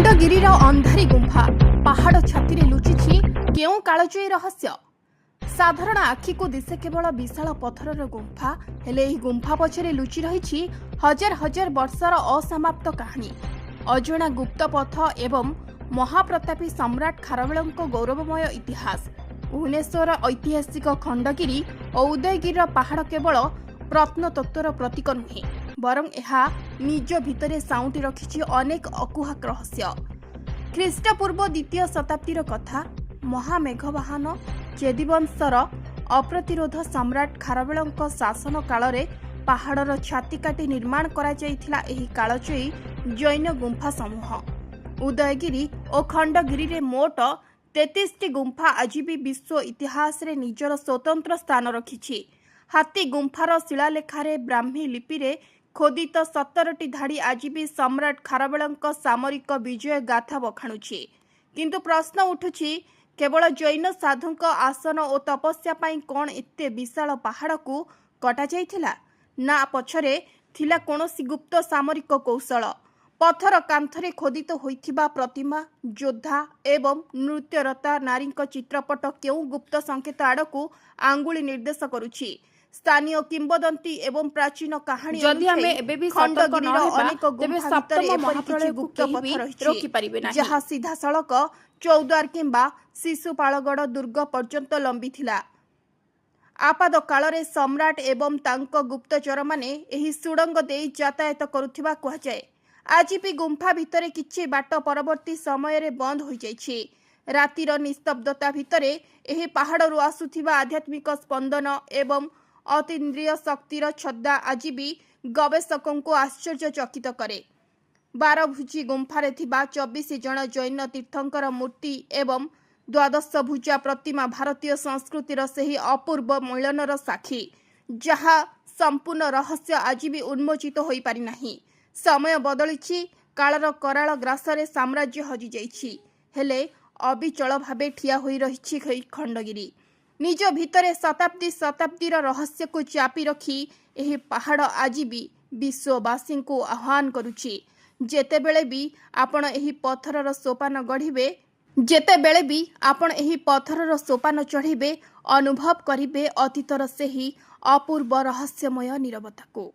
खंडगिरीर अंधारी गुंफा पहाड़ छाती रे लुचिछि केउ कालजयी रहस्य। साधारण आखि को दिसे केवल विशाल पत्थरर गुंफा, हेले एही गुंफा पछरे लुचि रहिछि हजार हजार वर्षर असमाप्त कहानी। अजणा गुप्त पथ एवं महाप्रतापी सम्राट खारवेलଙ୍କ गौरवमय इतिहास। भुवनेश्वर ऐतिहासिक खंडगिरी और उदयगिरीर पहाड़ केवल प्रत्नतत्वर प्रतीक नुहे, बरं एहा निज भितरे साउंटी रखिछि अनेक अकुहाक रहस्य। ख्रीष्टपूर्व द्वितीय शताब्दीर कथा। महामेघवाहन चेदिवंशर अप्रतिरोध सम्राट खारवेलଙ୍କ शासन कालरे पहाड़र छाती काटी निर्माण करा जायथिला एही कालजयी जैन गुंफा समूह। उदयगिरी और खंडगिरी रे मोट 33 गुंफा आज भी विश्व इतिहास रे निजर स्वतंत्र स्थान रखिछि। हाथी गुंफार शिलालेखारे ब्राह्मी लिपि रे खोदित 17टी धाड़ी आज भी सम्राट खारवेलଙ୍କ सामरिक विजय गाथा बखाणुछि। किंतु प्रश्न उठुछि, केवल जैन साधुଙ୍କ आसन और तपस्या पाई कौन एते विशाल पहाड़ को कटा जाइथिला, ना पछरे थिला कोनोसी गुप्त सामरिक कौशल। पत्थर कांथरे खोदित होइथिबा प्रतिमा, योद्धा एवं नृत्यरता नारीଙ୍କ चित्रपट केउ गुप्त संकेत आड़कू आंगुली निर्देश करुछि। स्थानीय किंबदंती एवं प्राचीन कहानी जदि हमें एबे भी सतर्क न हेबा तेबे सप्तम महाप्रलय गुप्त पथ रोकी परिबे नाही, जहाँ सीधा सड़क चौद्वार किंबा शिशुपालगढ़ दुर्ग पर्यंत लंबी थिला। आपाद कालरे सम्राट एवं तांको गुप्तचर माने एही सुडंग देई यातायात करुथिबा कुहा जाय। आज भी गुंफा भितरे किछि बाट परवर्ती समय रे बंद होई जायछि। रातिर निस्तब्धता भितरे एही पहाड़रू आसुथिबा आध्यात्मिक स्पंदन एवं अतीन्द्रिय शक्तिर छद्दा आज भी गवेषकों को आश्चर्यचकित करे। 12 भुजी गुंफारे थिबा 24 जन जैन तीर्थंकर मूर्ति एवं 12 भुजा प्रतिमा भारतीय संस्कृतिर सही अपूर्व मिलनर साक्षी, जहा संपूर्ण रहस्य आज भी उन्मोचित होई पारि नाही। समय बदलिछि, कालर कराल ग्रासरे साम्राज्य हजि जाइछि, हेले अविचल भावे ठिया होई रहिछि खंडगिरी। निज भितरे शताब्दी शताब्दीर रहस्य को चापी रखी एही पहाड़ आज भी विश्ववासी को आह्वान करुछि। जेतेबेले भी आपण एही पत्थरर सोपान गढ़िबे, जेतेबेले भी आपण एही पत्थरर सोपान चढ़िबे, अनुभव करिबे अतीतर सेही अपूर्व रहस्यमय नीरवता को।